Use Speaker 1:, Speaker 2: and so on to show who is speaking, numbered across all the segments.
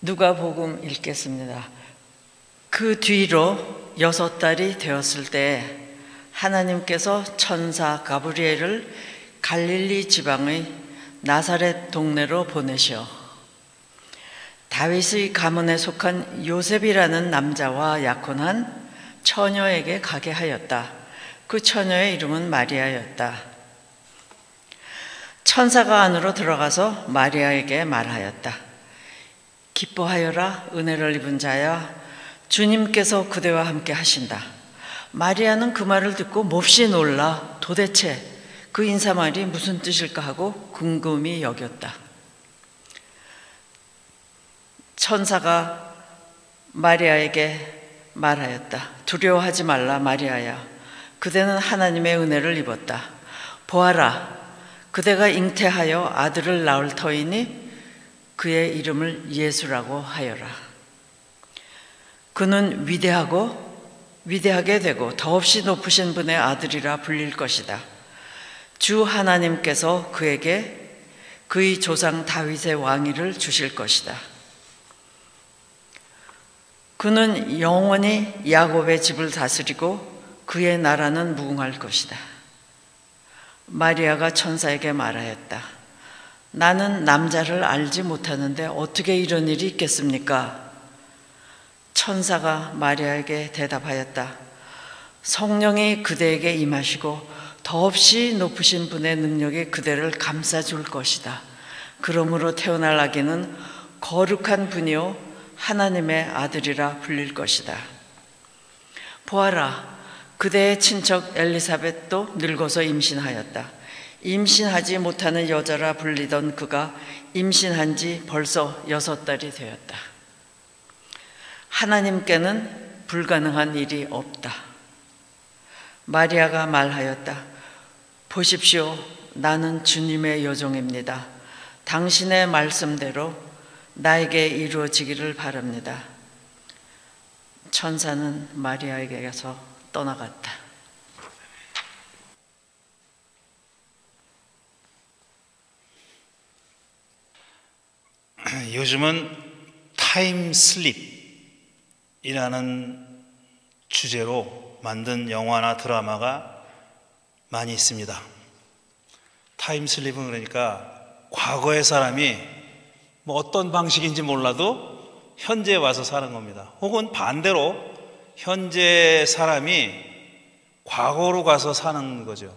Speaker 1: 누가복음 읽겠습니다. 그 뒤로 6달이 되었을 때 하나님께서 천사 가브리엘을 갈릴리 지방의 나사렛 동네로 보내시어 다윗의 가문에 속한 요셉이라는 남자와 약혼한 처녀에게 가게 하였다. 그 처녀의 이름은 마리아였다. 천사가 안으로 들어가서 마리아에게 말하였다. 기뻐하여라, 은혜를 입은 자야, 주님께서 그대와 함께 하신다. 마리아는 그 말을 듣고 몹시 놀라 도대체 그 인사말이 무슨 뜻일까 하고 궁금히 여겼다. 천사가 마리아에게 말하였다. 두려워하지 말라, 마리아야. 그대는 하나님의 은혜를 입었다. 보아라, 그대가 잉태하여 아들을 낳을 터이니 그의 이름을 예수라고 하여라. 그는 위대하게 되고 더없이 높으신 분의 아들이라 불릴 것이다. 주 하나님께서 그에게 그의 조상 다윗의 왕위를 주실 것이다. 그는 영원히 야곱의 집을 다스리고 그의 나라는 무궁할 것이다. 마리아가 천사에게 말하였다. 나는 남자를 알지 못하는데 어떻게 이런 일이 있겠습니까? 천사가 마리아에게 대답하였다. 성령이 그대에게 임하시고 더없이 높으신 분의 능력이 그대를 감싸줄 것이다. 그러므로 태어날 아기는 거룩한 분이요 하나님의 아들이라 불릴 것이다. 보아라, 그대의 친척 엘리사벳도 늙어서 임신하였다. 임신하지 못하는 여자라 불리던 그가 임신한 지 벌써 6달이 되었다. 하나님께는 불가능한 일이 없다. 마리아가 말하였다. 보십시오, 나는 주님의 여종입니다. 당신의 말씀대로 나에게 이루어지기를 바랍니다. 천사는 마리아에게서 떠나갔다.
Speaker 2: 요즘은 타임슬립이라는 주제로 만든 영화나 드라마가 많이 있습니다. 타임슬립은 그러니까 과거의 사람이 뭐 어떤 방식인지 몰라도 현재에 와서 사는 겁니다. 혹은 반대로 현재 사람이 과거로 가서 사는 거죠.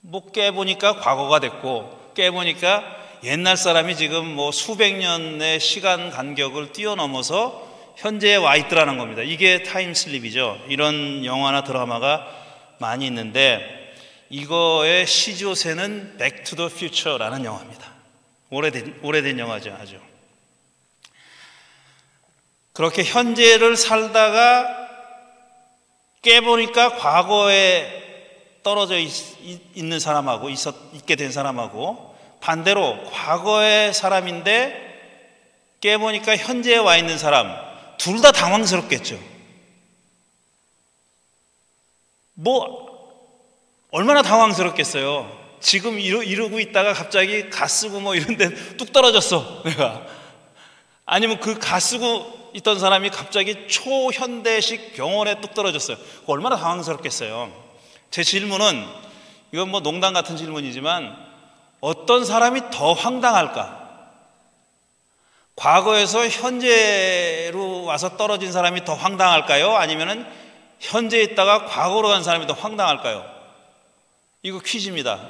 Speaker 2: 뭐 깨보니까 과거가 됐고 깨보니까 옛날 사람이 지금 뭐 수백 년의 시간 간격을 뛰어넘어서 현재에 와 있더라는 겁니다. 이게 타임슬립이죠. 이런 영화나 드라마가 많이 있는데 이거의 시조세는 백 투 더 퓨처라는 영화입니다. 오래된 영화죠. 아주. 그렇게 현재를 살다가 깨보니까 과거에 떨어져 있는 사람하고 있게 된 사람하고 반대로 과거의 사람인데 깨보니까 현재에 와 있는 사람 둘 다 당황스럽겠죠. 뭐 얼마나 당황스럽겠어요. 지금 이러고 있다가 갑자기 가 쓰고 뭐 이런 데 뚝 떨어졌어 내가. 아니면 그 가 쓰고 있던 사람이 갑자기 초현대식 병원에 뚝 떨어졌어요. 얼마나 당황스럽겠어요. 제 질문은 이건 뭐 농담 같은 질문이지만 어떤 사람이 더 황당할까? 과거에서 현재로 와서 떨어진 사람이 더 황당할까요? 아니면은 현재에 있다가 과거로 간 사람이 더 황당할까요? 이거 퀴즈입니다.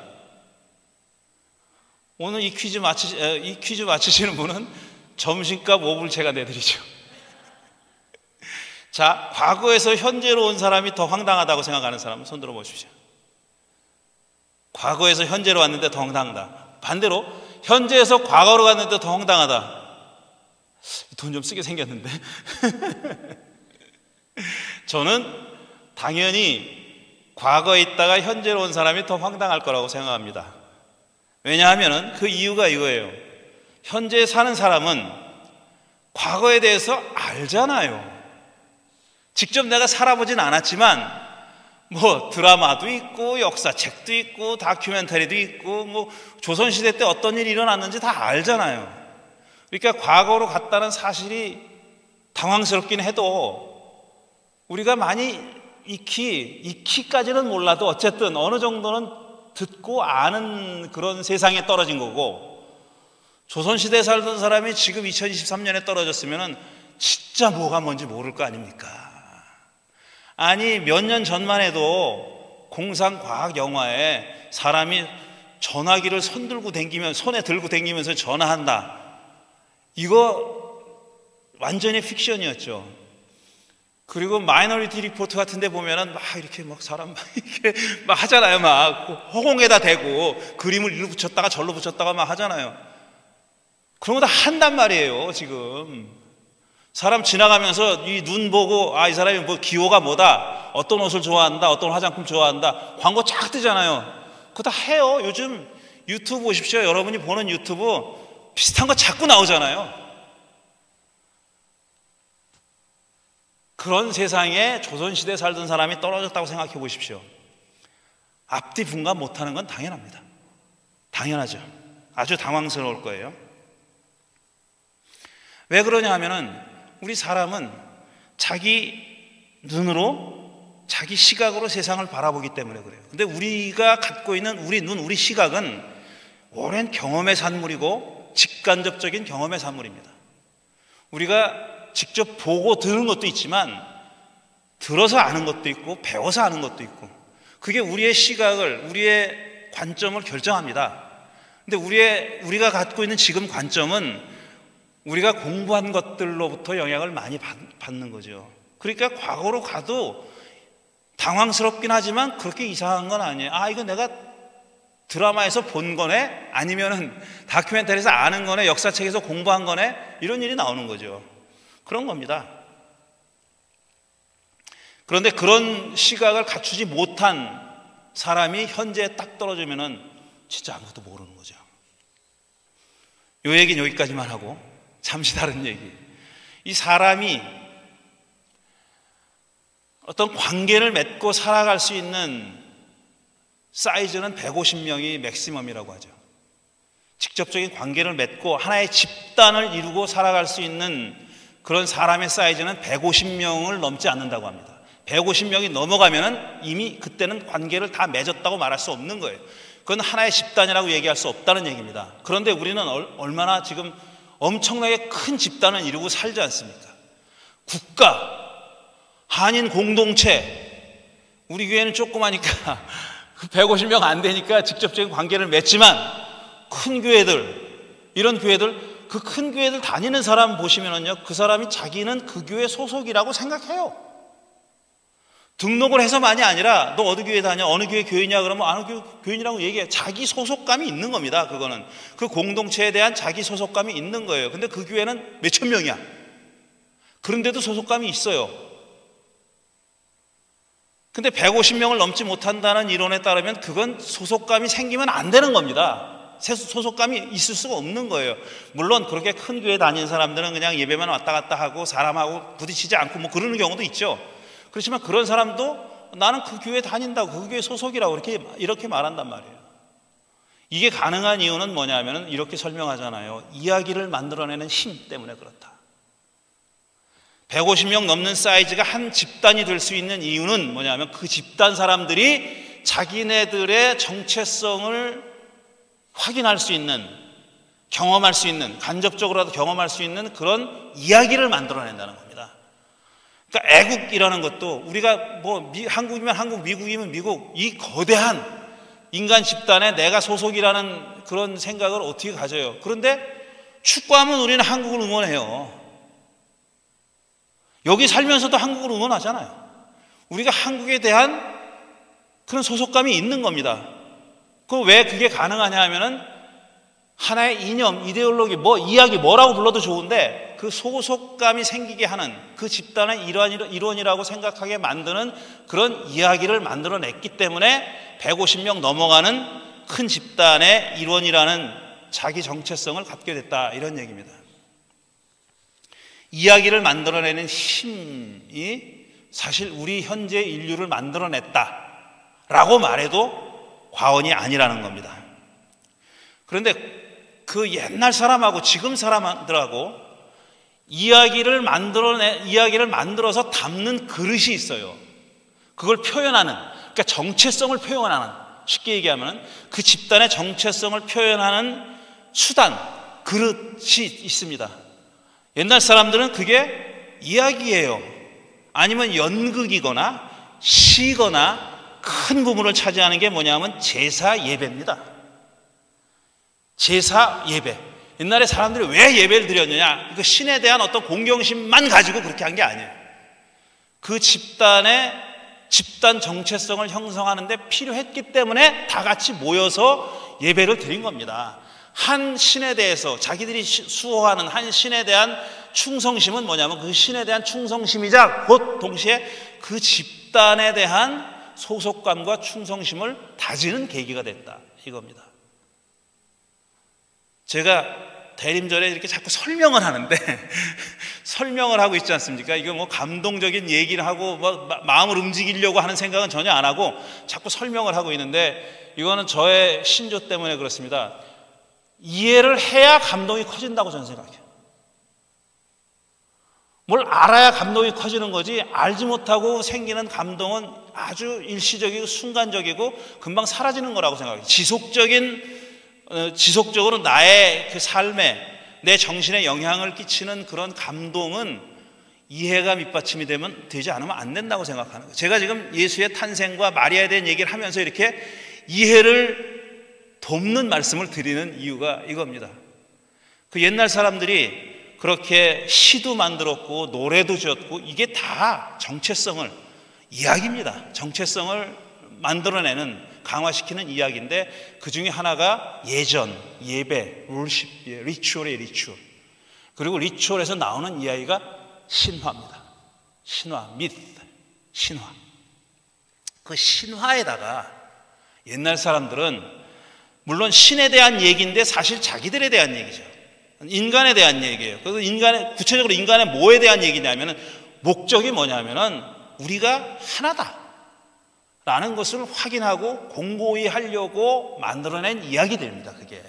Speaker 2: 오늘 이 퀴즈 맞히시는 분은 점심값 5불 제가 내드리죠. 자, 과거에서 현재로 온 사람이 더 황당하다고 생각하는 사람은 손 들어 보십시오. 과거에서 현재로 왔는데 더 황당하다. 반대로 현재에서 과거로 갔는데 더 황당하다. 돈 좀 쓰게 생겼는데. 저는 당연히 과거에 있다가 현재로 온 사람이 더 황당할 거라고 생각합니다. 왜냐하면 그 이유가 이거예요. 현재 사는 사람은 과거에 대해서 알잖아요. 직접 내가 살아보진 않았지만 뭐 드라마도 있고 역사책도 있고 다큐멘터리도 있고 뭐 조선시대 때 어떤 일이 일어났는지 다 알잖아요. 그러니까 과거로 갔다는 사실이 당황스럽긴 해도 우리가 많이 익히까지는 몰라도 어쨌든 어느 정도는 듣고 아는 그런 세상에 떨어진 거고, 조선시대에 살던 사람이 지금 2023년에 떨어졌으면 진짜 뭐가 뭔지 모를 거 아닙니까? 아니 몇 년 전만 해도 공상과학 영화에 사람이 전화기를 손에 들고 다니면서 전화한다, 이거 완전히 픽션이었죠. 그리고 마이너리티 리포트 같은 데 보면은 막 이렇게 막 사람 이렇게 막 하잖아요. 막 허공에다 대고 그림을 일로 붙였다가 절로 붙였다가 막 하잖아요. 그런 거 다 한단 말이에요. 지금 사람 지나가면서 이 눈 보고 이 사람이 뭐 기호가 뭐다, 어떤 옷을 좋아한다, 어떤 화장품 좋아한다, 광고 쫙 뜨잖아요. 그거 다 해요. 요즘 유튜브 보십시오. 여러분이 보는 유튜브 비슷한 거 자꾸 나오잖아요. 그런 세상에 조선시대에 살던 사람이 떨어졌다고 생각해 보십시오. 앞뒤 분간 못하는 건 당연합니다. 당연하죠. 아주 당황스러울 거예요. 왜 그러냐 하면은 우리 사람은 자기 눈으로, 자기 시각으로 세상을 바라보기 때문에 그래요. 근데 우리가 갖고 있는 우리 눈, 우리 시각은 오랜 경험의 산물이고 직간접적인 경험의 산물입니다. 우리가 직접 보고 들은 것도 있지만 들어서 아는 것도 있고 배워서 아는 것도 있고, 그게 우리의 시각을, 우리의 관점을 결정합니다. 근데 우리가 갖고 있는 지금 관점은 우리가 공부한 것들로부터 영향을 많이 받는 거죠. 그러니까 과거로 가도 당황스럽긴 하지만 그렇게 이상한 건 아니에요. 이거 내가 드라마에서 본 거네? 아니면은 다큐멘터리에서 아는 거네? 역사책에서 공부한 거네? 이런 일이 나오는 거죠. 그런 겁니다. 그런데 그런 시각을 갖추지 못한 사람이 현재에 딱 떨어지면은 진짜 아무것도 모르는 거죠. 요 얘기는 여기까지만 하고 잠시 다른 얘기. 이 사람이 어떤 관계를 맺고 살아갈 수 있는 사이즈는 150명이 맥시멈이라고 하죠. 직접적인 관계를 맺고 하나의 집단을 이루고 살아갈 수 있는 그런 사람의 사이즈는 150명을 넘지 않는다고 합니다. 150명이 넘어가면은 이미 그때는 관계를 다 맺었다고 말할 수 없는 거예요. 그건 하나의 집단이라고 얘기할 수 없다는 얘기입니다. 그런데 우리는 얼마나 지금 엄청나게 큰 집단을 이루고 살지 않습니까? 국가, 한인 공동체, 우리 교회는 조그마니까 150명 안 되니까 직접적인 관계를 맺지만 큰 교회들, 이런 교회들, 그 큰 교회들 다니는 사람 보시면은요, 그 사람이 자기는 그 교회 소속이라고 생각해요. 등록을 해서만이 아니라 너 어디 교회 다녀? 어느 교회 교인이냐? 그러면 어느 교회 교인이라고 얘기해. 자기 소속감이 있는 겁니다. 그거는 그 공동체에 대한 자기 소속감이 있는 거예요. 근데 그 교회는 몇천 명이야. 그런데도 소속감이 있어요. 근데 150명을 넘지 못한다는 이론에 따르면 그건 소속감이 생기면 안 되는 겁니다. 소속감이 있을 수가 없는 거예요. 물론 그렇게 큰 교회 다니는 사람들은 그냥 예배만 왔다 갔다 하고 사람하고 부딪히지 않고 뭐 그러는 경우도 있죠. 그렇지만 그런 사람도 나는 그 교회 다닌다고, 그 교회 소속이라고 이렇게 말한단 말이에요. 이게 가능한 이유는 뭐냐면 이렇게 설명하잖아요. 이야기를 만들어내는 힘 때문에 그렇다. 150명 넘는 사이즈가 한 집단이 될 수 있는 이유는 뭐냐면 그 집단 사람들이 자기네들의 정체성을 확인할 수 있는, 경험할 수 있는, 간접적으로라도 경험할 수 있는 그런 이야기를 만들어낸다는 겁니다. 그러니까 애국이라는 것도 우리가 뭐 한국이면 한국, 미국이면 미국, 이 거대한 인간 집단에 내가 소속이라는 그런 생각을 어떻게 가져요? 그런데 축구하면 우리는 한국을 응원해요. 여기 살면서도 한국을 응원하잖아요. 우리가 한국에 대한 그런 소속감이 있는 겁니다. 왜 그게 가능하냐 하면은 하나의 이념, 이데올로기, 이야기 뭐라고 불러도 좋은데 그 소속감이 생기게 하는, 그 집단의 일원이라고 생각하게 만드는 그런 이야기를 만들어냈기 때문에 150명 넘어가는 큰 집단의 일원이라는 자기 정체성을 갖게 됐다, 이런 얘기입니다. 이야기를 만들어내는 힘이 사실 우리 현재 인류를 만들어냈다라고 말해도 과언이 아니라는 겁니다. 그런데 그 옛날 사람하고 지금 사람들하고 이야기를 만들어서 담는 그릇이 있어요. 그걸 표현하는, 그러니까 정체성을 표현하는, 쉽게 얘기하면 그 집단의 정체성을 표현하는 수단, 그릇이 있습니다. 옛날 사람들은 그게 이야기예요. 아니면 연극이거나 시거나 큰 부분을 차지하는 게 뭐냐면 제사 예배입니다. 제사 예배. 옛날에 사람들이 왜 예배를 드렸느냐? 그 신에 대한 어떤 공경심만 가지고 그렇게 한 게 아니에요. 그 집단 정체성을 형성하는 데 필요했기 때문에 다 같이 모여서 예배를 드린 겁니다. 한 신에 대해서 자기들이 수호하는 한 신에 대한 충성심은 뭐냐면 그 신에 대한 충성심이자 곧 동시에 그 집단에 대한 소속감과 충성심을 다지는 계기가 됐다 이겁니다. 제가 대림절에 이렇게 자꾸 설명을 하는데 설명을 하고 있지 않습니까? 이거 뭐 감동적인 얘기를 하고 뭐 마음을 움직이려고 하는 생각은 전혀 안 하고 자꾸 설명을 하고 있는데 이거는 저의 신조 때문에 그렇습니다. 이해를 해야 감동이 커진다고 저는 생각해요. 뭘 알아야 감동이 커지는 거지 알지 못하고 생기는 감동은 아주 일시적이고 순간적이고 금방 사라지는 거라고 생각해요. 지속적으로 나의 그 삶에 내 정신에 영향을 끼치는 그런 감동은 이해가 밑받침이 되지 않으면 안 된다고 생각하는 거예요. 제가 지금 예수의 탄생과 마리아에 대한 얘기를 하면서 이렇게 이해를 돕는 말씀을 드리는 이유가 이겁니다. 그 옛날 사람들이 그렇게 시도 만들었고 노래도 지었고 이게 다 정체성을 이야기입니다. 정체성을 만들어내는 강화시키는 이야기인데 그 중에 하나가 예전, 예배, 룰십, 리추얼이에요. 리추얼. 그리고 리추얼에서 나오는 이야기가 신화입니다. 신화, 미트, 신화. 그 신화에다가 옛날 사람들은 물론 신에 대한 얘기인데 사실 자기들에 대한 얘기죠. 인간에 대한 얘기예요. 그래서 구체적으로 인간의 뭐에 대한 얘기냐면은 목적이 뭐냐면은 우리가 하나다 라는 것을 확인하고 공고히 하려고 만들어낸 이야기들입니다. 그게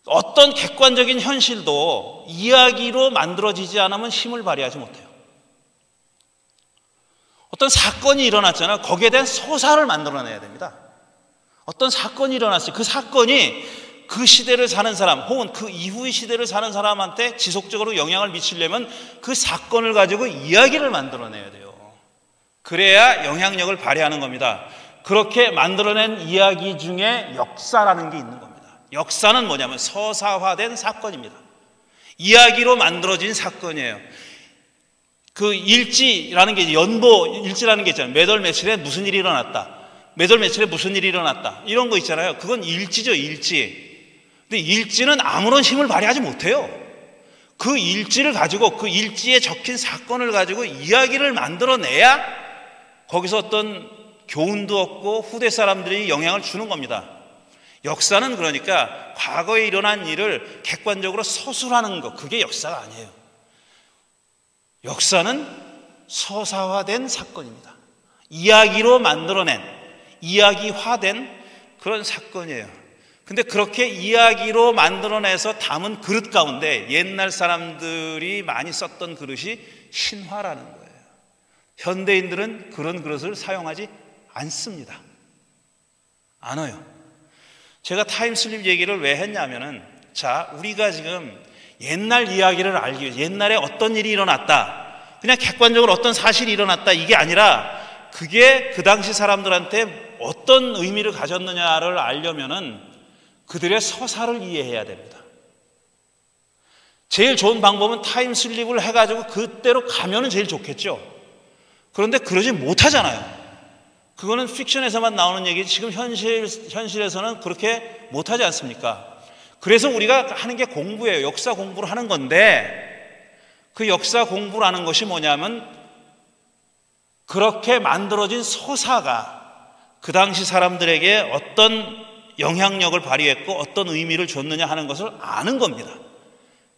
Speaker 2: 어떤 객관적인 현실도 이야기로 만들어지지 않으면 힘을 발휘하지 못해요. 어떤 사건이 일어났잖아요. 거기에 대한 서사를 만들어내야 됩니다. 어떤 사건이 일어났어요. 그 사건이 그 시대를 사는 사람 혹은 그 이후의 시대를 사는 사람한테 지속적으로 영향을 미치려면 그 사건을 가지고 이야기를 만들어내야 돼요. 그래야 영향력을 발휘하는 겁니다. 그렇게 만들어낸 이야기 중에 역사라는 게 있는 겁니다. 역사는 뭐냐면 서사화된 사건입니다. 이야기로 만들어진 사건이에요. 그 일지라는 게 연보 일지라는 게 있잖아요. 몇 월 며칠에 무슨 일이 일어났다. 몇 월 며칠에 무슨 일이 일어났다. 이런 거 있잖아요. 그건 일지죠, 일지. 근데 일지는 아무런 힘을 발휘하지 못해요. 그 일지를 가지고 그 일지에 적힌 사건을 가지고 이야기를 만들어내야 거기서 어떤 교훈도 얻고 후대 사람들이 영향을 주는 겁니다. 역사는 그러니까 과거에 일어난 일을 객관적으로 서술하는 것, 그게 역사가 아니에요. 역사는 서사화된 사건입니다. 이야기로 만들어낸, 이야기화된 그런 사건이에요. 근데 그렇게 이야기로 만들어내서 담은 그릇 가운데 옛날 사람들이 많이 썼던 그릇이 신화라는 거예요. 현대인들은 그런 그릇을 사용하지 않습니다. 안 해요. 제가 타임슬립 얘기를 왜 했냐면은 자, 우리가 지금 옛날 이야기를 알기 위해서 옛날에 어떤 일이 일어났다. 그냥 객관적으로 어떤 사실이 일어났다. 이게 아니라 그게 그 당시 사람들한테 어떤 의미를 가졌느냐를 알려면은 그들의 서사를 이해해야 됩니다. 제일 좋은 방법은 타임슬립을 해가지고 그때로 가면은 제일 좋겠죠. 그런데 그러지 못하잖아요. 그거는 픽션에서만 나오는 얘기, 지금 현실에서는 그렇게 못하지 않습니까? 그래서 우리가 하는 게 공부예요. 역사 공부를 하는 건데 그 역사 공부라는 것이 뭐냐면 그렇게 만들어진 서사가 그 당시 사람들에게 어떤 영향력을 발휘했고 어떤 의미를 줬느냐 하는 것을 아는 겁니다.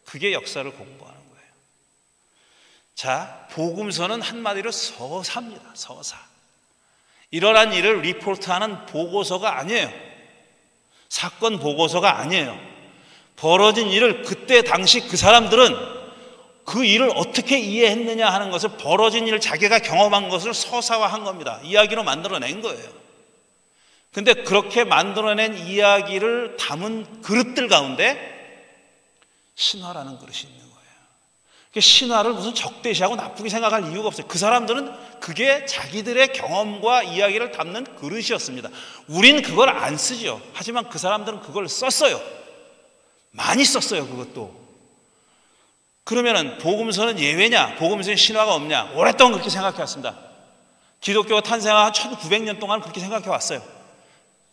Speaker 2: 그게 역사를 공부하는 거예요. 자, 복음서는 한마디로 서사입니다. 서사. 일어난 일을 리포트하는 보고서가 아니에요. 사건 보고서가 아니에요. 벌어진 일을 그때 당시 그 사람들은 그 일을 어떻게 이해했느냐 하는 것을, 벌어진 일을 자기가 경험한 것을 서사화한 겁니다. 이야기로 만들어낸 거예요. 근데 그렇게 만들어낸 이야기를 담은 그릇들 가운데 신화라는 그릇이 있는 거예요. 신화를 무슨 적대시하고 나쁘게 생각할 이유가 없어요. 그 사람들은 그게 자기들의 경험과 이야기를 담는 그릇이었습니다. 우린 그걸 안 쓰죠. 하지만 그 사람들은 그걸 썼어요. 많이 썼어요, 그것도. 그러면은 복음서는 예외냐, 복음서에 신화가 없냐? 오랫동안 그렇게 생각해 왔습니다. 기독교가 탄생한 1900년 동안 그렇게 생각해 왔어요.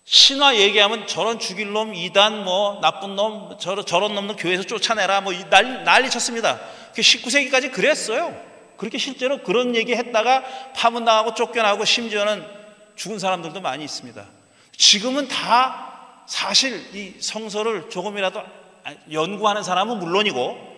Speaker 2: 신화 얘기하면 저런 죽일 놈, 이단, 뭐 나쁜 놈, 저런 놈들 교회에서 쫓아내라, 뭐 난리 쳤습니다. 19세기까지 그랬어요. 그렇게 실제로 그런 얘기 했다가 파문당하고 쫓겨나고 심지어는 죽은 사람들도 많이 있습니다. 지금은 다 사실 이 성서를 조금이라도 연구하는 사람은 물론이고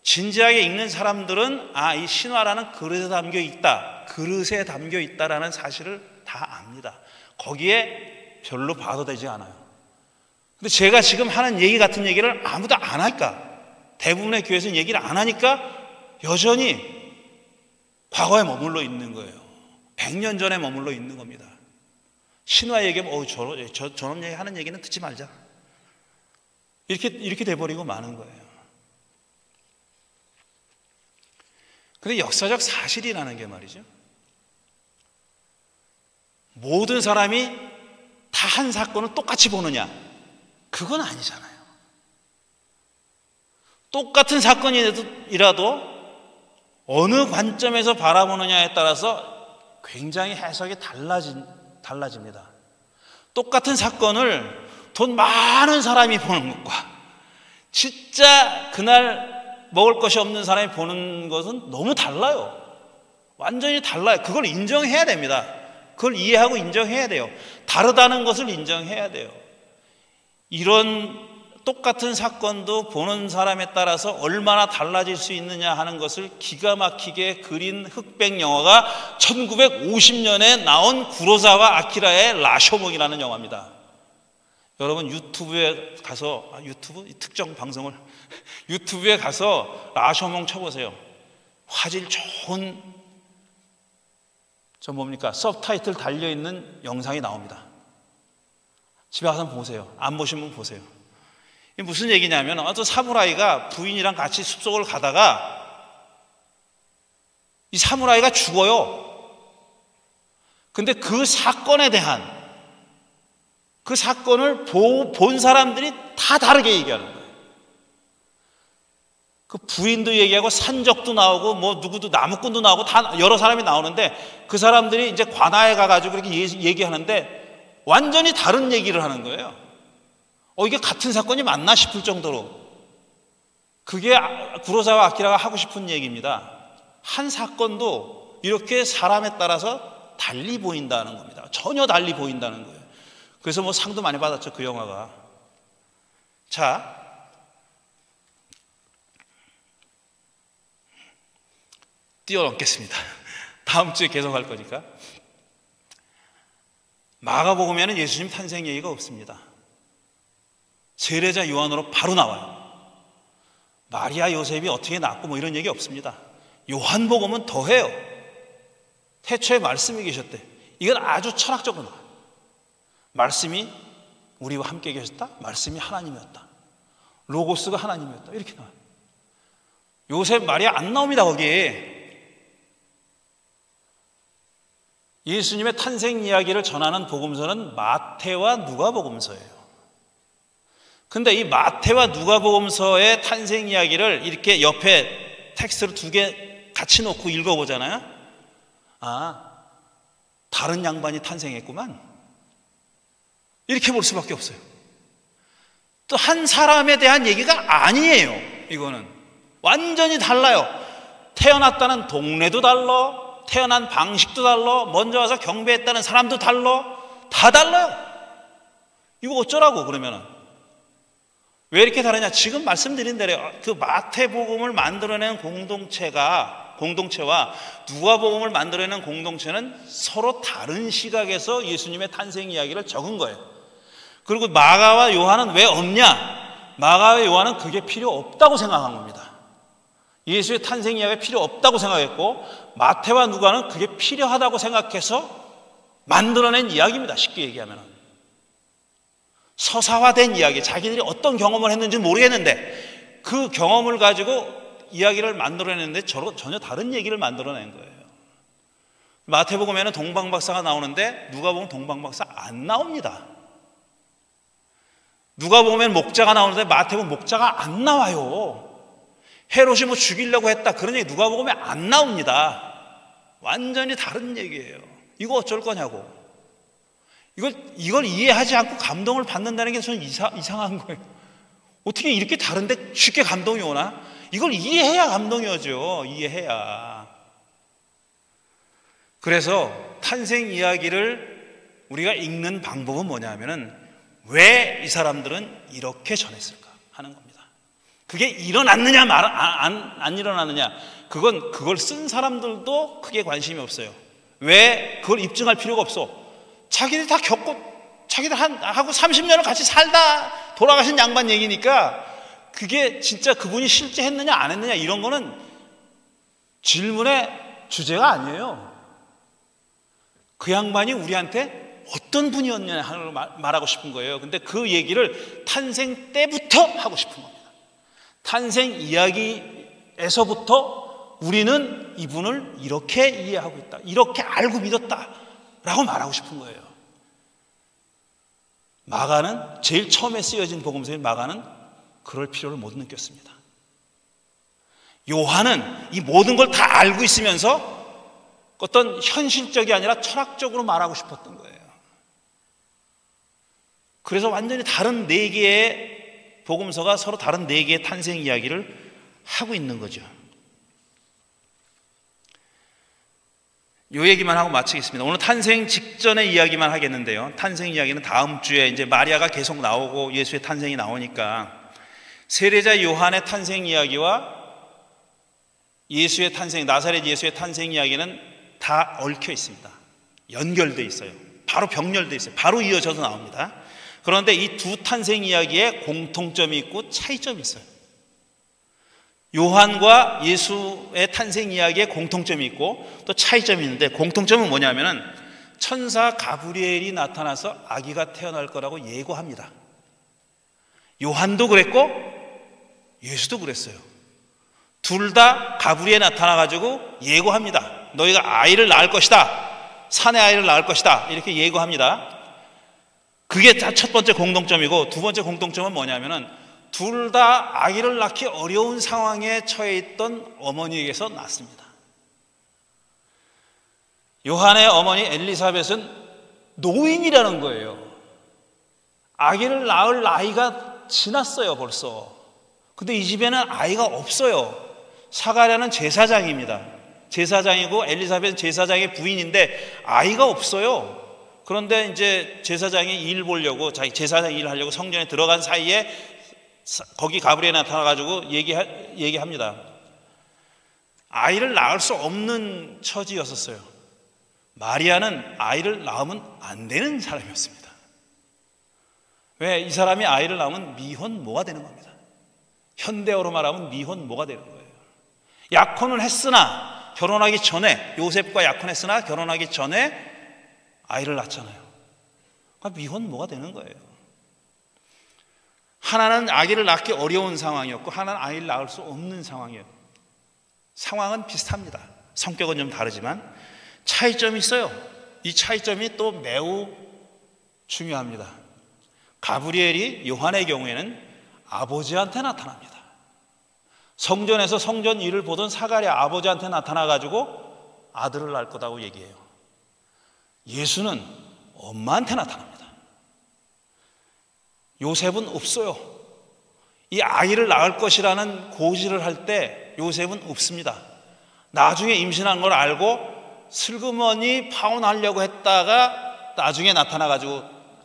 Speaker 2: 진지하게 읽는 사람들은 이 신화라는 그릇에 담겨 있다, 그릇에 담겨 있다라는 사실을 다 압니다. 거기에 별로 봐도 되지 않아요. 근데 제가 지금 하는 얘기 같은 얘기를 아무도 안 할까? 대부분의 교회에서는 얘기를 안 하니까 여전히 과거에 머물러 있는 거예요. 100년 전에 머물러 있는 겁니다. 신화 얘기하면 저런 얘기 하는 얘기는 듣지 말자. 이렇게 돼버리고 마는 거예요. 근데 역사적 사실이라는 게 말이죠, 모든 사람이 다 한 사건을 똑같이 보느냐? 그건 아니잖아요. 똑같은 사건이라도 어느 관점에서 바라보느냐에 따라서 굉장히 해석이 달라집니다. 똑같은 사건을 돈 많은 사람이 보는 것과 진짜 그날 먹을 것이 없는 사람이 보는 것은 너무 달라요. 완전히 달라요. 그걸 인정해야 됩니다. 그걸 이해하고 인정해야 돼요. 다르다는 것을 인정해야 돼요. 이런 똑같은 사건도 보는 사람에 따라서 얼마나 달라질 수 있느냐 하는 것을 기가 막히게 그린 흑백 영화가 1950년에 나온 구로사와 아키라의 라쇼몽이라는 영화입니다. 여러분 유튜브에 가서 특정 방송을 유튜브에 가서 라쇼몽 쳐보세요. 화질 좋은 서브타이틀 달려있는 영상이 나옵니다. 집에 가서 보세요. 안 보신 분 보세요. 이게 무슨 얘기냐면 어떤 사무라이가 부인이랑 같이 숲속을 가다가 이 사무라이가 죽어요. 근데 그 사건에 대한, 그 사건을 본 사람들이 다 다르게 얘기하는 거예요. 그 부인도 얘기하고 산적도 나오고 뭐 누구도 나무꾼도 나오고 다 여러 사람이 나오는데 그 사람들이 이제 관아에 가가지고 그렇게 얘기하는데 완전히 다른 얘기를 하는 거예요. 이게 같은 사건이 맞나 싶을 정도로. 그게 구로사와 아키라가 하고 싶은 얘기입니다. 한 사건도 이렇게 사람에 따라서 달리 보인다는 겁니다. 전혀 달리 보인다는 거예요. 그래서 뭐 상도 많이 받았죠, 그 영화가. 자, 뛰어넘겠습니다. 다음 주에 계속 할 거니까. 마가복음에는 예수님 탄생 얘기가 없습니다. 세례자 요한으로 바로 나와요. 마리아 요셉이 어떻게 낳고 뭐 이런 얘기 없습니다. 요한복음은 더해요. 태초에 말씀이 계셨대. 이건 아주 철학적으로 나와요. 말씀이 우리와 함께 계셨다. 말씀이 하나님이었다. 로고스가 하나님이었다. 이렇게 나와요. 요셉 마리아 안 나옵니다, 거기에. 예수님의 탄생 이야기를 전하는 복음서는 마태와 누가복음서예요. 근데 이 마태와 누가복음서의 탄생 이야기를 이렇게 옆에 텍스트를 두 개 같이 놓고 읽어보잖아요. 다른 양반이 탄생했구만. 이렇게 볼 수밖에 없어요. 또 한 사람에 대한 얘기가 아니에요. 이거는 완전히 달라요. 태어났다는 동네도 달라, 태어난 방식도 달라, 먼저 와서 경배했다는 사람도 달라, 다 달라요. 이거 어쩌라고 그러면은. 왜 이렇게 다르냐? 지금 말씀드린 대로 그 마태복음을 만들어낸 공동체와 누가복음을 만들어낸 공동체는 서로 다른 시각에서 예수님의 탄생 이야기를 적은 거예요. 그리고 마가와 요한은 왜 없냐? 마가와 요한은 그게 필요 없다고 생각한 겁니다. 예수의 탄생 이야기가 필요 없다고 생각했고, 마태와 누가는 그게 필요하다고 생각해서 만들어낸 이야기입니다. 쉽게 얘기하면 서사화된 이야기, 자기들이 어떤 경험을 했는지 모르겠는데 그 경험을 가지고 이야기를 만들어냈는데 전혀 다른 얘기를 만들어낸 거예요. 마태복음에는 동방박사가 나오는데 누가복음 동방박사 안 나옵니다. 누가복음에는 목자가 나오는데 마태복음 목자가 안 나와요. 헤롯이 뭐 죽이려고 했다 그런 얘기 누가복음에 안 나옵니다. 완전히 다른 얘기예요. 이거 어쩔 거냐고. 이걸 이해하지 않고 감동을 받는다는 게 저는 이상한 거예요. 어떻게 이렇게 다른데 쉽게 감동이 오나? 이걸 이해해야 감동이 오죠. 이해해야. 그래서 탄생 이야기를 우리가 읽는 방법은 뭐냐면은 왜 이 사람들은 이렇게 전했을까 하는 겁니다. 그게 일어났느냐 안 일어났느냐, 그걸 쓴 사람들도 크게 관심이 없어요. 왜? 그걸 입증할 필요가 없어. 자기들이 다 겪고 자기들 하고 30년을 같이 살다 돌아가신 양반 얘기니까 그게 진짜 그분이 실제 했느냐 안 했느냐 이런 거는 질문의 주제가 아니에요. 그 양반이 우리한테 어떤 분이었냐 하는 걸 말하고 싶은 거예요. 근데 그 얘기를 탄생 때부터 하고 싶은 겁니다. 탄생 이야기에서부터 우리는 이분을 이렇게 이해하고 있다, 이렇게 알고 믿었다 라고 말하고 싶은 거예요. 마가는 제일 처음에 쓰여진 복음서인 마가는 그럴 필요를 못 느꼈습니다. 요한은 이 모든 걸 다 알고 있으면서 어떤 현실적이 아니라 철학적으로 말하고 싶었던 거예요. 그래서 완전히 다른 네 개의 복음서가 서로 다른 네 개의 탄생 이야기를 하고 있는 거죠. 요 얘기만 하고 마치겠습니다. 오늘 탄생 직전의 이야기만 하겠는데요. 탄생 이야기는 다음 주에 이제 마리아가 계속 나오고 예수의 탄생이 나오니까 세례자 요한의 탄생 이야기와 예수의 탄생, 나사렛 예수의 탄생 이야기는 다 얽혀 있습니다. 연결되어 있어요. 바로 병렬되어 있어요. 바로 이어져서 나옵니다. 그런데 이 두 탄생 이야기에 공통점이 있고 차이점이 있어요. 요한과 예수의 탄생 이야기에 공통점이 있고 또 차이점이 있는데, 공통점은 뭐냐면은 천사 가브리엘이 나타나서 아기가 태어날 거라고 예고합니다. 요한도 그랬고 예수도 그랬어요. 둘 다 가브리엘이 나타나가지고 예고합니다. 너희가 아이를 낳을 것이다, 산의 아이를 낳을 것이다, 이렇게 예고합니다. 그게 첫 번째 공통점이고, 두 번째 공통점은 뭐냐면은 둘 다 아기를 낳기 어려운 상황에 처해 있던 어머니에게서 낳습니다. 요한의 어머니 엘리사벳은 노인이라는 거예요. 아기를 낳을 나이가 지났어요 벌써. 근데 이 집에는 아이가 없어요. 사가랴는 제사장입니다. 제사장이고 엘리사벳은 제사장의 부인인데 아이가 없어요. 그런데 이제 제사장이 일 보려고, 자기 제사장 일을 하려고 성전에 들어간 사이에 거기 가브리엘이 나타나가지고 얘기합니다. 아이를 낳을 수 없는 처지였었어요. 마리아는 아이를 낳으면 안 되는 사람이었습니다. 왜? 이 사람이 아이를 낳으면 미혼모가 되는 겁니다. 현대어로 말하면 미혼모가 되는 거예요. 약혼을 했으나 결혼하기 전에, 요셉과 약혼했으나 결혼하기 전에 아이를 낳잖아요. 그러니까 미혼모가 되는 거예요. 하나는 아기를 낳기 어려운 상황이었고 하나는 아이를 낳을 수 없는 상황이에요. 상황은 비슷합니다. 성격은 좀 다르지만 차이점이 있어요. 이 차이점이 또 매우 중요합니다. 가브리엘이 요한의 경우에는 아버지한테 나타납니다. 성전에서 성전 일을 보던 사가랴 아버지한테 나타나가지고 아들을 낳을 거다고 얘기해요. 예수는 엄마한테 나타납니다. 요셉은 없어요. 이 아이를 낳을 것이라는 고지를 할 때 요셉은 없습니다. 나중에 임신한 걸 알고 슬그머니 파혼하려고 했다가 나중에 나타나가지고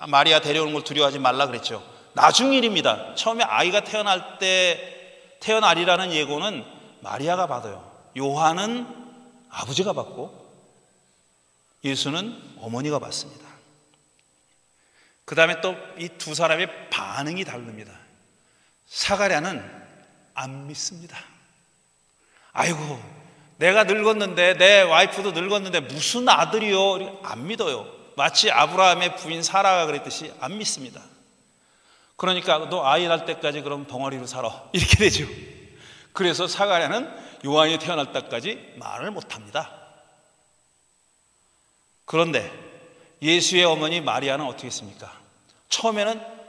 Speaker 2: 마리아 데려오는 걸 두려워하지 말라 그랬죠. 나중 일입니다. 처음에 아이가 태어나리라는 예고는 마리아가 받아요. 요한은 아버지가 받고 예수는 어머니가 받습니다. 그 다음에 또 이 두 사람의 반응이 다릅니다. 사가랴는 안 믿습니다. 아이고, 내가 늙었는데, 내 와이프도 늙었는데 무슨 아들이요? 안 믿어요. 마치 아브라함의 부인 사라가 그랬듯이 안 믿습니다. 그러니까 너 아이 낳을 때까지 그럼 벙어리로 살아, 이렇게 되죠. 그래서 사가랴는 요한이 태어날 때까지 말을 못합니다. 그런데 예수의 어머니 마리아는 어떻게 했습니까? 처음에는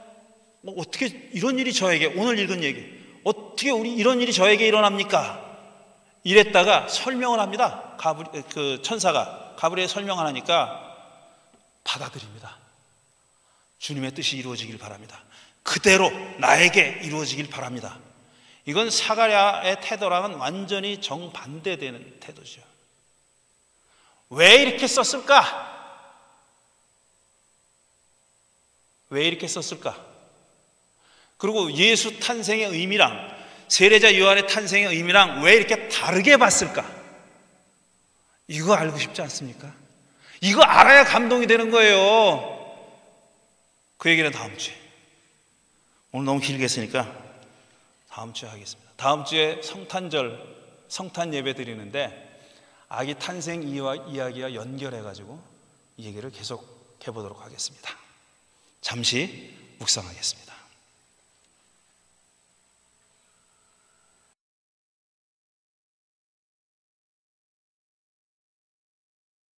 Speaker 2: 어떻게 이런 일이 저에게, 오늘 읽은 얘기, 어떻게 이런 일이 저에게 일어납니까? 이랬다가 설명을 합니다. 천사가 가브리엘 설명을 하니까 받아들입니다. 주님의 뜻이 이루어지길 바랍니다. 그대로 나에게 이루어지길 바랍니다. 이건 사가랴의 태도랑은 완전히 정반대되는 태도죠. 왜 이렇게 썼을까? 왜 이렇게 썼을까? 그리고 예수 탄생의 의미랑 세례자 요한의 탄생의 의미랑 왜 이렇게 다르게 봤을까? 이거 알고 싶지 않습니까? 이거 알아야 감동이 되는 거예요. 그 얘기는 다음 주에. 오늘 너무 길게 했으니까 다음 주에 하겠습니다. 다음 주에 성탄절, 성탄 예배 드리는데 아기 탄생 이야기와 연결해가지고 이 얘기를 계속 해보도록 하겠습니다. 잠시 묵상하겠습니다.